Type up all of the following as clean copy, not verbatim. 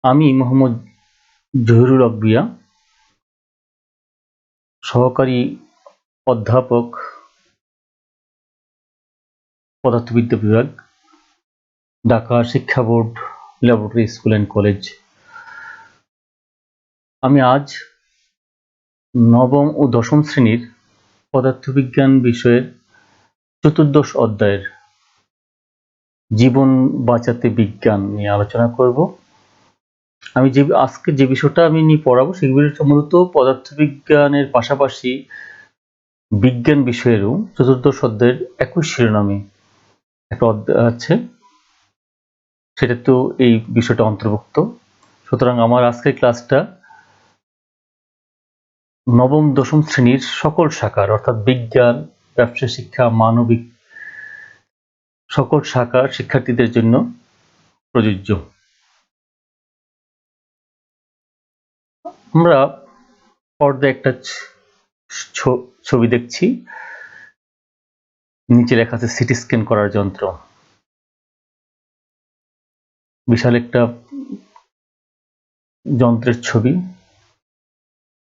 আমি মোহাম্মদ জহিরুল হক ভূঁইয়া, সহকারী অধ্যাপক, পদার্থবিদ্যা বিভাগ, ঢাকা শিক্ষা board, laboratory school and college. আমি আজ নবম ও দশম শ্রেণীর পদার্থবিজ্ঞান বিষয়ের চতুর্দশ অধ্যায়ের জীবন বাঁচাতে বিজ্ঞান নিয়ে আলোচনা করব। আমি আজকে যে বিষয়টা আমি নিয়ে পড়াবো সেই বিষয়টা মূলত পদার্থবিজ্ঞানের পাশাপাশি বিজ্ঞান বিষয়েরও চতুর্দশ অধ্যায়ের একই শিরোনামে একটা অধ্যায় আছে, সেটা তো এই বিষয়টা অন্তর্ভুক্ত। সুতরাং আমার আজকের ক্লাসটা নবম দশম শ্রেণীর সকল শাখার অর্থাৎ বিজ্ঞান, ব্যবসা শিক্ষা, মানবিক সকল শাখার শিক্ষার্থীদের জন্য প্রযোজ্য। আমরা পর্দায় একটা ছবি দেখছি, নিচে লেখা আছে সিটি স্ক্যান করার যন্ত্র। বিশাল একটা যন্ত্রের ছবি।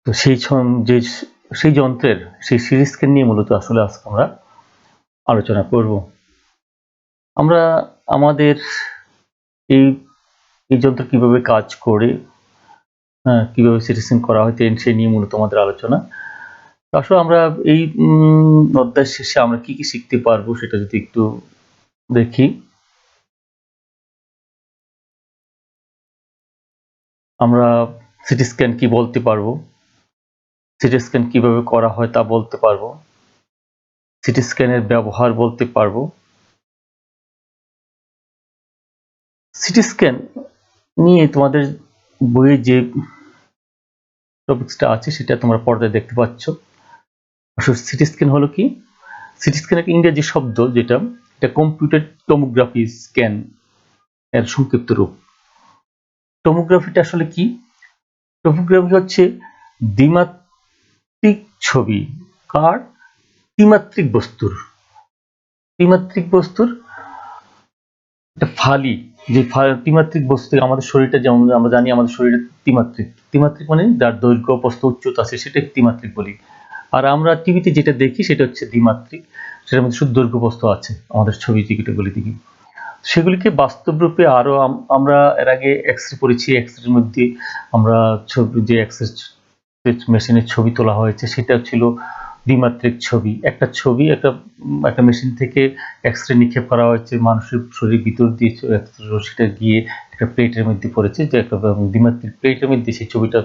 তো সেই যন্ত্রের সেই সিটি স্ক্যান নিয়ে মূলত আসলে আজকে আমরা আলোচনা করব। আমরা আমাদের এই যন্ত্র কিভাবে কাজ করে, কিভাবে সিটি স্ক্যান করা হয় সেই নিয়ে মূলত আমাদের আলোচনা। আসলে আমরা এই অধ্যায় শেষে আমরা কি কি শিখতে পারবো সেটা যদি একটু দেখি। আমরা সিটি স্ক্যান কি বলতে পারবো, সিটি স্ক্যান কিভাবে করা হয় তা বলতে পারবো, সিটি স্ক্যানের ব্যবহার বলতে পারবো। সিটি স্ক্যান নিয়ে তোমাদের বইয়ে যে টপিকসটা আছে সেটা তোমরা পর্দায় দেখতে পাচ্ছ। আসলে সিটি স্ক্যান হলো কি? সিটি স্ক্যান একটা ইংরেজি শব্দ, যেটা কম্পিউটার টোমোগ্রাফি স্ক্যান এর সংক্ষিপ্ত রূপ। টোমোগ্রাফিটা আসলে কি? টোমোগ্রাফি হচ্ছে দ্বিমাত্রিক ছবি। কার? ত্রিমাত্রিক বস্তুর একটা ফালি। যে ত্রিমাত্রিক বস্তু, আমাদের শরীরটা যেমন আমরা জানি আমাদের শরীরে ত্রিমাত্রিক মানে যার দৈর্ঘ্য, প্রস্থ, উচ্চতা আছে সেটাকে ত্রিমাত্রিক বলি। আর আমরা টিভিতে যেটা দেখি সেটা হচ্ছে দ্বিমাত্রিক, সেটার মধ্যে শুধু দৈর্ঘ্য প্রস্থ আছে আমাদের ছবি টিকিটগুলি দেখি। সেগুলিকে বাস্তব রূপে আরো আমরা এর আগে এক্সরে পড়েছি। এক্সরের মধ্যে আমরা ছবি, যে এক্সরে মেশিনের ছবি তোলা হয়েছে সেটা ছিল দ্বিমাত্রিক ছবি। একটা ছবি একটা মেশিন থেকে এক্সরে নিক্ষেপ করা হয়েছে, মানুষের শরীরের ভিতর দিয়ে সেটা গিয়ে একটা প্লেটের মধ্যে পড়েছে, যে একটা দ্বিমাত্রিক প্লেটের মধ্যে সেই ছবিটা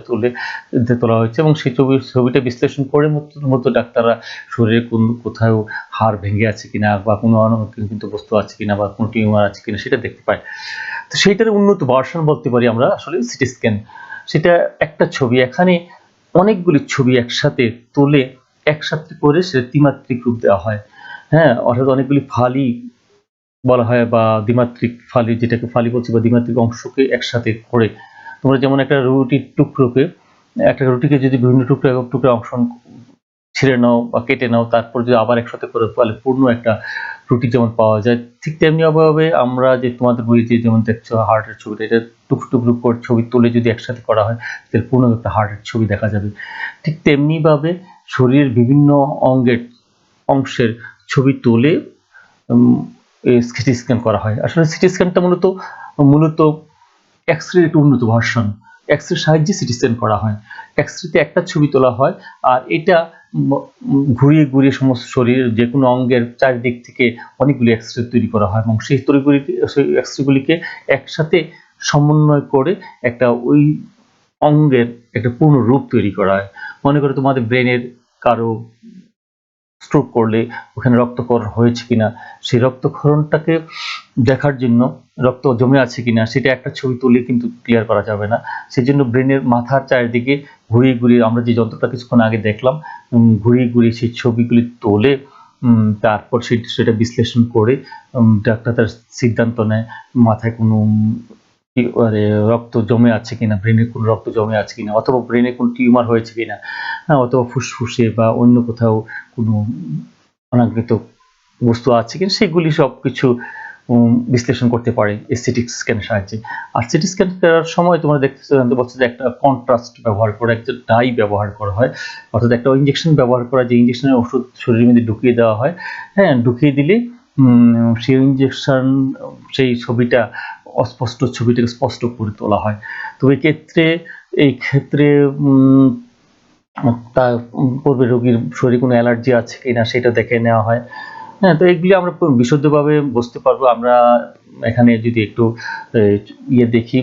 তোলা হয়েছে, এবং সেই ছবিটা বিশ্লেষণ করে মতো ডাক্তাররা শরীরে কোথাও হাড় ভেঙে আছে কিনা, বা কোনো অনাকাঙ্ক্ষিত বস্তু আছে কিনা, বা কোনো টিউমার আছে কিনা সেটা দেখতে পায়। তো সেইটার উন্নত ভার্সন বলতে পারি আমরা আসলে সিটি স্ক্যান। সেটা একটা ছবি, এখানে অনেকগুলি ছবি একসাথে তুলে একসাথে করে সেটা ত্রিমাত্রিক রূপ দেওয়া হয়। অর্থাৎ অনেকগুলি ফালি বলা হয়, বা দ্বিমাত্রিক ফালি, যেটাকে ফালি বলছি, বা দ্বিমাত্রিক অংশকে একসাথে করে। তোমরা যেমন একটা রুটিকে যদি বিভিন্ন টুকরা অংশ ছিঁড়ে নাও বা কেটে নাও, তারপর যদি আবার একসাথে করে তাহলে পূর্ণ একটা রুটি যেমন পাওয়া যায়, ঠিক তেমনি ভাবে আমরা যে তোমাদের বইতে যেমন দেখছো হার্টের ছবিটা, এটা টুকরো করে ছবি তুলে যদি একসাথে করা হয় তাহলে পূর্ণ একটা হার্টের ছবি দেখা যাবে। ঠিক তেমনি ভাবে শরীরের বিভিন্ন অংশের ছবি তুলে সিটি স্ক্যান করা হয়। আসলে সিটি স্ক্যানটা মূলত এক্সরে একটু উন্নত ভার্সন। এক্সরের সাহায্যে সিটি স্ক্যান করা হয়। এক্সরেতে একটা ছবি তোলা হয়, আর এটা ঘুরিয়ে সমস্ত শরীরের যে কোনো অঙ্গের চারিদিক থেকে অনেকগুলি এক্সরে তৈরি করা হয়, এবং সেই এক্সরেগুলিকে একসাথে সমন্বয় করে একটা ওই অঙ্গের একটা পূর্ণ রূপ তৈরি করা হয়। মনে করো তোমাদের ব্রেনের কারো স্ট্রোক করলে ওখানে রক্তক্ষরণ হয়েছে কিনা, সেই রক্তক্ষরণটাকে দেখার জন্য, রক্ত জমে আছে কিনা সেটা একটা ছবি তুলে কিন্তু ক্লিয়ার করা যাবে না। সেই জন্য ব্রেনের মাথার চারিদিকে ঘুরিয়ে আমরা যে যন্ত্রটা কিছুক্ষণ আগে দেখলাম, ঘুরিয়ে সেই ছবিগুলি তোলে, তারপর সেটা বিশ্লেষণ করে ডাক্তার তার সিদ্ধান্ত নেয় মাথায় কোনো রক্ত জমে আছে কিনা, ব্রেনে কোনো রক্ত জমে আছে কিনা, অথবা ব্রেনে কোনো টিউমার হয়েছে কিনা, অথবা ফুসফুসে বা অন্য কোথাও কোনো অনাকৃত বস্তু আছে কিনা, সেগুলি সবকিছু বিশ্লেষণ করতে পারে এই সিটি স্ক্যানের সাহায্যে। আর সিটি স্ক্যান করার সময় তোমরা জানতে পারছো যে একটা কন্ট্রাস্ট ব্যবহার করে, একটা ডাই ব্যবহার করা হয়, অর্থাৎ একটা ইঞ্জেকশন ব্যবহার করা, যে ইঞ্জেকশনের ওষুধ শরীরের মধ্যে ঢুকিয়ে দেওয়া হয়। হ্যাঁ, ঢুকিয়ে দিলে সেই ইঞ্জেকশন সেই ছবিটা অস্পষ্ট ছবিটাকে স্পষ্ট করে তোলা হয়। তো এই ক্ষেত্রে তার পূর্বে রোগীর শরীরে কোনো অ্যালার্জি আছে কিনা সেটা দেখে নেওয়া হয়। হ্যাঁ, তো এগুলি আমরা বিশুদ্ধভাবে বুঝতে পারবো আমরা এখানে যদি একটু দেখি,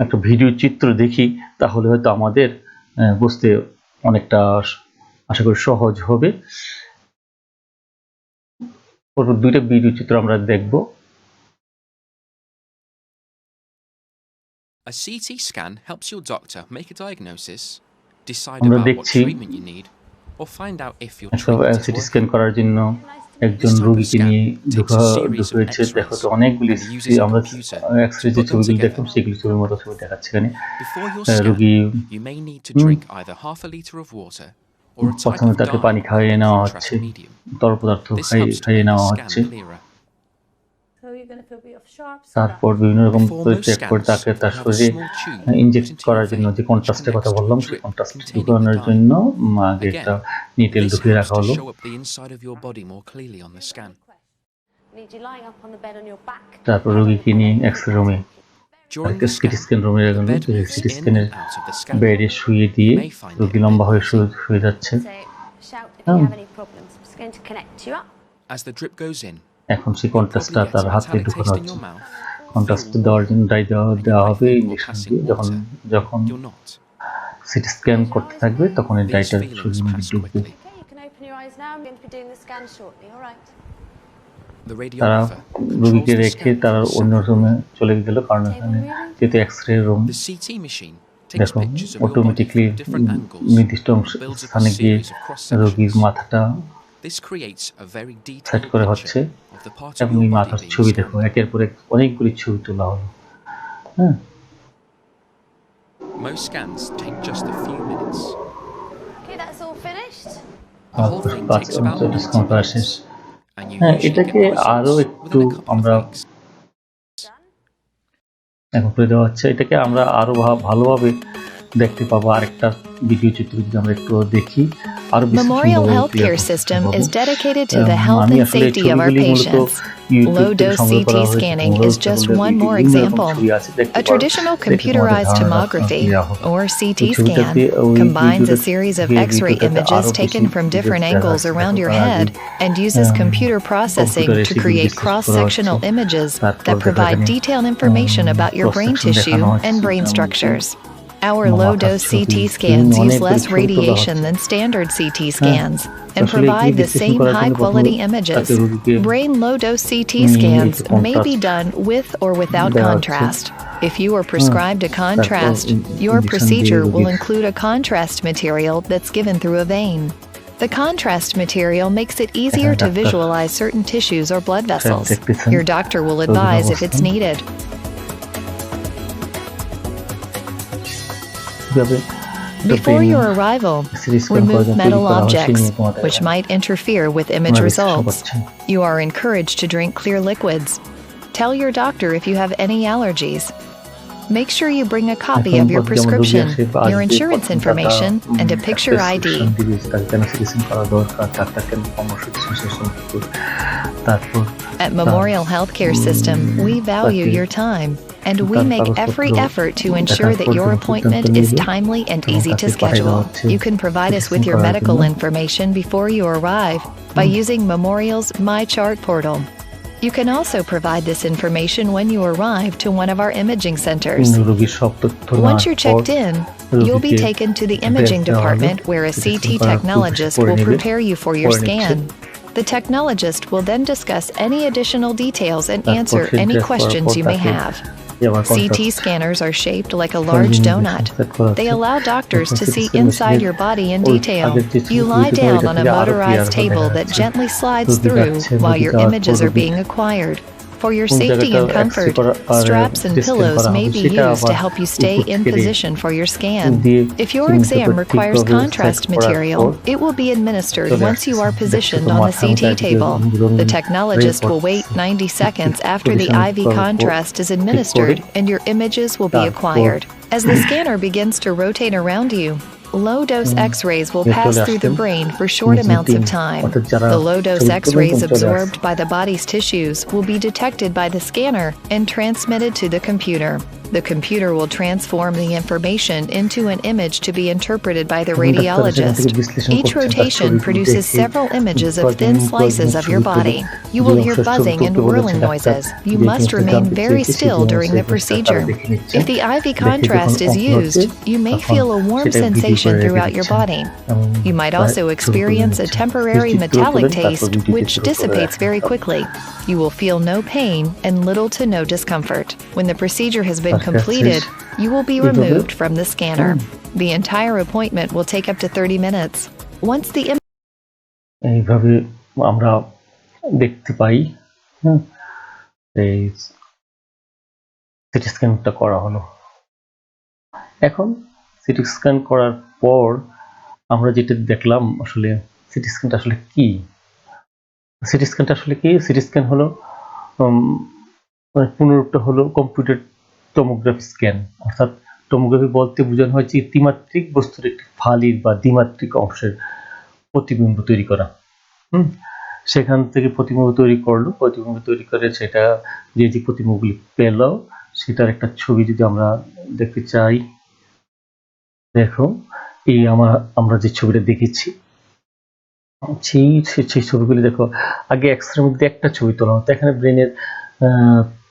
একটা ভিডিও চিত্র দেখি, তাহলে হয়তো আমাদের বুঝতে অনেকটা আশা করি সহজ হবে। দুইটা ভিডিও চিত্র আমরা দেখব। A CT scan helps your doctor make a diagnosis, decide about what treatment you need, or find out if your treatment is CT scan করার জন্য একজন রোগীকে নিয়ে ঢুকেছে। দেখো তো অনেকগুলি আমরা এক্সরে যে ছবিগুলো দেখলাম সেগুলি ছবির মতো ছবি দেখাচ্ছে এখানে। রোগী প্রথমে তাকে পানি খাইয়ে নেওয়া হচ্ছে, তরল পদার্থ খাইয়ে নেওয়া হচ্ছে, তারপর বিভিন্ন রকম চেক করে তাকে তার শরীরে ইনজেক্ট করার জন্য যে কন্ট্রাস্টের কথা বললাম সেই কন্ট্রাস্ট ঢুকানোর জন্য আগে একটা নিটেল ঢুকিয়ে রাখা হলো। তারপর রোগীকে নিয়ে এক্সরে রুমে, সিটি স্ক্যান রুমে সিটি স্ক্যানের বেডে শুয়ে দিয়ে রোগী লম্বা হয়ে শুয়ে যাচ্ছে। এখন সেই কন্ট্রাস্টটা তার হাতে ঢুকানো হচ্ছে। কন্ট্রাস্ট দেওয়ার জন্য ডাই দেওয়া হবে ইঞ্জেকশন দিয়ে। যখন সিটি স্ক্যান করতে থাকবে তখন এই ডাইটার শরীরের মধ্যে ঢুকবে। তারা রোগীকে রেখে তারা অন্য রুমে চলে গেল, কারণ এখানে যেহেতু এক্সরে রুম, দেখো অটোমেটিকলি নির্দিষ্ট স্থানে গিয়ে রোগীর মাথাটা সেট করে হচ্ছে এবং এই মাথার ছবি দেখো একের পর এক অনেকগুলি ছবি তোলা হলো। হ্যাঁ, most scans take just a few minutes. Okay, that's all finished. হ্যাঁ, এটাকে আরো একটু আমরা এখন করে দেওয়া হচ্ছে। এটাকে আমরা আরো ভালোভাবে দেখতে পাবো। আরেকটা ভিডিও চিত্র যদি আমরা একটু দেখি, Memorial Healthcare System is dedicated to the health and safety of our patients. Low-dose CT scanning is just one more example. A traditional computerized tomography, or CT scan, combines a series of X-ray images taken from different angles around your head and uses computer processing to create cross-sectional images that provide detailed information about your brain tissue and brain structures. Our low-dose CT scans use less radiation than standard CT scans and provide the same high-quality images. Brain low-dose CT scans may be done with or without contrast. If you are prescribed a contrast, your procedure will include a contrast material that's given through a vein. The contrast material makes it easier to visualize certain tissues or blood vessels. Your doctor will advise if it's needed. Before your arrival, remove metal objects, which might interfere with image results. You are encouraged to drink clear liquids. Tell your doctor if you have any allergies. Make sure you bring a copy of your prescription, your insurance information, and a picture ID. At Memorial Healthcare System, we value your time, and we make every effort to ensure that your appointment is timely and easy to schedule. You can provide us with your medical information before you arrive by using Memorial's MyChart portal. You can also provide this information when you arrive to one of our imaging centers. Once you're checked in, you'll be taken to the imaging department where a CT technologist will prepare you for your scan. The technologist will then discuss any additional details and answer any questions you may have. CT scanners are shaped like a large donut. They allow doctors to see inside your body in detail. You lie down on a motorized table that gently slides through while your images are being acquired. For your কোন safety জায়গাটা and X-ray comfort, করা আর straps and CT scan pillows করা may হবে be সেটা used আবার to help you stay উপর in থেকে position for your scan. দিয়ে If your চিহ্নিত exam করে requires ঠিকভাবে সেট contrast করার material, পর it will be administered চলে once you আসছে। are দেখছো positioned তো on the মাথার মধ্যে CT একদিকে table. The রঙিন রে technologist will wait পড়তেছে। 90 seconds after the position IV করার পর contrast is ঠিক করে administered and your images will be তারপর acquired. As the scanner begins to rotate around you, low-dose X-rays will pass চলে through the আসছেন brain for short amounts of time. অর্থাৎ যারা The low-dose ছবি তুলবেন X-rays চলে আসছে। absorbed by the body's tissues will be detected by the scanner and transmitted to the computer. The computer will transform the information into an image to be interpreted by the এবং doctor সেখান radiologist. থেকে বিশ্লেষণ Each করছেন তার rotation ছবিগুলো produces দেখে several images of কয়েকজন thin slices of your ছবি তুলে body. You যে will hear অংশের ছবি buzzing and তুলতে বলেছে whirling ডাক্তার noises. You যে must জিনিসটা remain জানতে very চেয়েছে সেই still during the জিনিসটা তারা procedure. দেখে নিচ্ছেন। If the IV দেখে যখন contrast is অফ used, হচ্ছে you may তখন feel a warm সেটা ভিডিও sensation করে রেখে throughout your দিচ্ছেন body. এবং You might প্রায় also ছবি তুলে experience a নিচ্ছেন। temporary চিত্র metallic তোলেন, তারপর taste, ভিডিওতে which ছোট করে dissipates রাখেন। very quickly. You will feel no pain and little to no discomfort. When the procedure has been তার কাছে completed, you will be এইভাবে removed from the scanner. The entire appointment will take up to 30 minutes. Once the এইভাবে আমরা দেখতে পাই। হুম, এই city স্ক্যানটা করা হলো। এখন সিটি স্ক্যান করার পর আমরা যেটা দেখলাম আসলে সিটি স্ক্যানটা আসলে কি? সিটি স্ক্যানটা আসলে কি? সিটি স্ক্যান হলো মানে পুনরূপটা হলো কম্পিউটার টমোগ্রাফি স্ক্যান। অর্থাৎ টমোগ্রাফি বলতে বোঝানো হয় যে ত্রিমাত্রিক বস্তুর একটি ফালির বা দ্বিমাত্রিক অংশের প্রতিবিম্ব তৈরি করা। সেখান থেকে প্রতিবিম্ব তৈরি করলো, প্রতিবিম্ব তৈরি করে সেটা যে প্রতিবিম্বগুলি পেল সেটার একটা ছবি যদি আমরা দেখতে চাই, দেখো এই আমরা যে ছবিটা দেখেছি সেই ছবিগুলি দেখো। আগে এক্স-রের মধ্যে একটা ছবি তোলা হতো, এখানে ব্রেনের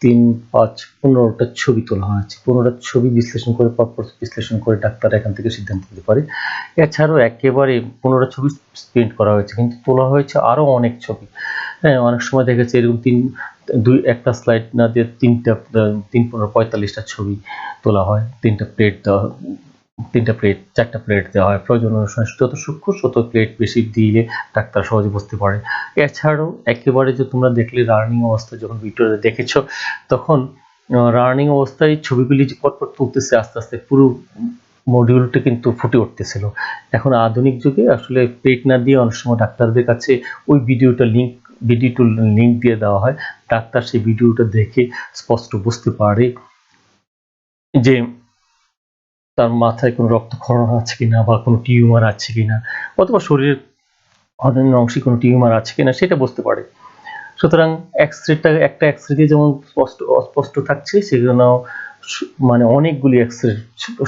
3, 5, 15টা ছবি তোলা হয়েছে। 15টা ছবি বিশ্লেষণ করে পরপর বিশ্লেষণ করে ডাক্তার এখান থেকে সিদ্ধান্ত নিতে পারে। এছাড়াও একেবারে 15টা ছবি প্রিন্ট করা হয়েছে, কিন্তু তোলা হয়েছে আরো অনেক ছবি। হ্যাঁ, অনেক সময় দেখা যাচ্ছে এরকম একটা স্লাইড না দিয়ে 3-15-45টা ছবি তোলা হয়। 3টা প্লেট দেওয়া, 4টা প্লেট দেওয়া হয়। প্রয়োজন অনুসারে যত সূক্ষ্ম তত প্লেট বেশি দিলে ডাক্তার সহজে বুঝতে পারে। এছাড়াও একেবারে যে তোমরা দেখলে রানিং অবস্থায় যখন ভিডিওটা দেখেছো তখন রানিং অবস্থায় ছবিগুলি যে পরপর তুলতেছে আস্তে আস্তে পুরো মডিউলটা কিন্তু ফুটে উঠতেছিল। এখন আধুনিক যুগে আসলে প্লেট না দিয়ে অনেক সময় ডাক্তারদের কাছে ওই ভিডিওটার লিঙ্ক দিয়ে দেওয়া হয়। ডাক্তার সেই ভিডিওটা দেখে স্পষ্ট বুঝতে পারে যে তার মাথায় কোনো রক্তক্ষরণ আছে কিনা বা কোনো টিউমার আছে কিনা, অথবা শরীরের অন্যান্য অংশে কোনো টিউমার আছে কিনা সেটা বুঝতে পারে। সুতরাং একটা এক্স-রে দিয়ে যেমন অস্পষ্ট থাকছে, সেজন্য মানে অনেকগুলি এক্স-রে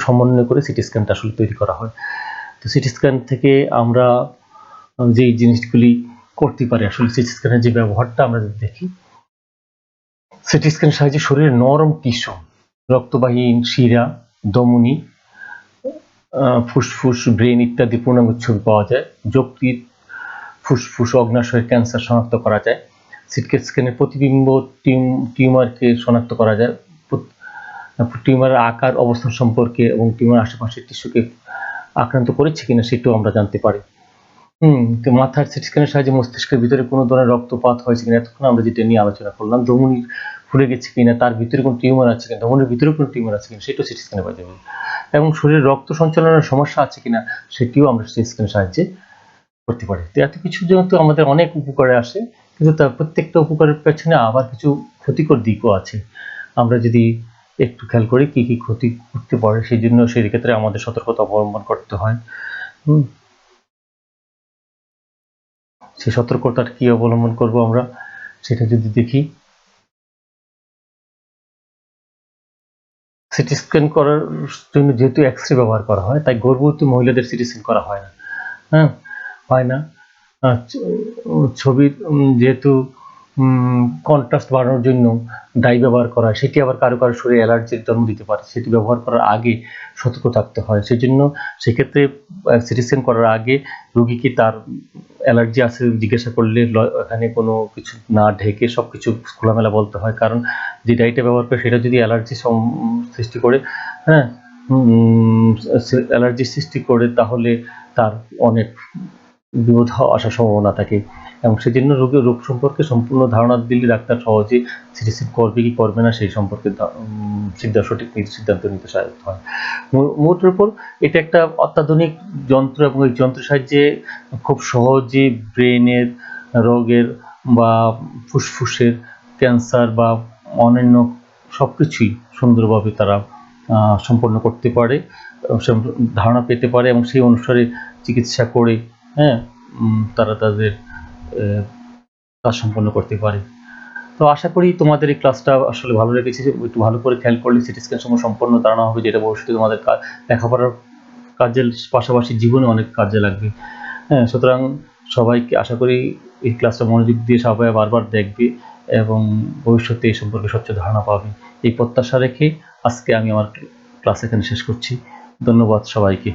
সমন্বয় করে সিটি স্ক্যানটা আসলে তৈরি করা হয়। তো সিটি স্ক্যান থেকে আমরা যে জিনিসগুলি করতে পারি, আসলে সিটি স্ক্যানের যে ব্যবহারটা আমরা যদি দেখি, সিটি স্ক্যানের সাহায্যে শরীরের নরম টিস্যু, রক্তবাহী শিরা, ধমনী, ফুসফুস, ব্রেন ইত্যাদি পূর্ণাঙ্গ ছবি পাওয়া যায়। যকৃৎ, ফুসফুস, অগ্ন্যাশয়ের ক্যান্সার শনাক্ত করা যায়। সিটি স্ক্যানের প্রতিবিম্ব টিউমারকে শনাক্ত করা যায়। টিউমারের আকার, অবস্থান সম্পর্কে এবং টিউমার আশেপাশের টিস্যুকে আক্রান্ত করেছে কিনা সেটাও আমরা জানতে পারি। তো মাথার সিটি স্ক্যানের সাহায্যে মস্তিষ্কের ভিতরে কোনো ধরনের রক্তপাত হয়েছে কিনা, এতক্ষণ আমরা যেটা নিয়ে আলোচনা করলাম, ধমনী ফুলে গেছে কিনা, তার ভিতরে কোনো টিউমার আছে কিনা, ধমনীর ভিতরে কোনো টিউমার আছে কিনা সেটাও সিটি স্ক্যানে পাওয়া যাবে। এবং শরীরে রক্ত সঞ্চালনের সমস্যা আছে কিনা সেটিও আমরা সিটি স্ক্যানের সাহায্যে করতে পারি। তো এত কিছু যেহেতু আমাদের অনেক উপকারে আসে, কিন্তু তার প্রত্যেকটা উপকারের পেছনে আবার কিছু ক্ষতিকর দিকও আছে। আমরা যদি একটু খেয়াল করি কি কি ক্ষতি করতে পারে, সেই জন্য সেই ক্ষেত্রে আমাদের সতর্কতা অবলম্বন করতে হয়। সেই সতর্কতার কি অবলম্বন করব আমরা সেটা যদি দেখি, সিটি স্ক্যান করার জন্য যেহেতু এক্স-রে ব্যবহার করা হয়, তাই গর্ভবতী মহিলাদের সিটি স্ক্যান করা হয় না। হয় না। ছবির যেহেতু কন্ট্রাস্ট বাড়ানোর জন্য ডাই ব্যবহার করা হয়, সেটি আবার কারো কারো শরীরে অ্যালার্জির জন্ম দিতে পারে। সেটি ব্যবহার করার আগে সতর্ক থাকতে হয়। সেজন্য সেক্ষেত্রে সিটি স্ক্যান করার আগে রোগীকে তার অ্যালার্জি আছে জিজ্ঞাসা করলে এখানে কোনো কিছু না ঢেকে সবকিছু খোলামেলা বলতে হয়। কারণ যে ডাইটা ব্যবহার করে সেটা যদি অ্যালার্জি সৃষ্টি করে, অ্যালার্জি সৃষ্টি করে, তাহলে তার অনেক বিপদ আসার সম্ভাবনা থাকে, এবং সেজন্য রোগের রোগ সম্পর্কে সম্পূর্ণ ধারণা দিলে ডাক্তার সহজে সিটি করবে কি করবে না সেই সম্পর্কে সঠিক সিদ্ধান্ত নিতে সহায়ক হয়। মোটের উপর এটা একটা অত্যাধুনিক যন্ত্র, এবং এই যন্ত্রের সাহায্যে খুব সহজে ব্রেনের রোগের বা ফুসফুসের ক্যান্সার বা অন্যান্য সবকিছুই সুন্দরভাবে তারা সম্পন্ন করতে পারে, ধারণা পেতে পারে, এবং সেই অনুসারে চিকিৎসা করে তারা তাদের কাজ সম্পন্ন করতে পারে। তো আশা করি তোমাদের এই ক্লাসটা আসলে ভালো লেগেছে। একটু ভালো করে খেয়াল করলে সিটি স্ক্যান সম্পন্ন ধারণা হবে, যেটা ভবিষ্যতে তোমাদের লেখাপড়ার কাজের পাশাপাশি জীবনে অনেক কাজে লাগবে। সুতরাং সবাইকে আশা করি এই ক্লাসটা মনোযোগ দিয়ে সবাই বারবার দেখবে এবং ভবিষ্যতে এই সম্পর্কে স্বচ্ছ ধারণা পাবে, এই প্রত্যাশা রেখে আজকে আমি আমার ক্লাস এখানে শেষ করছি। ধন্যবাদ সবাইকে।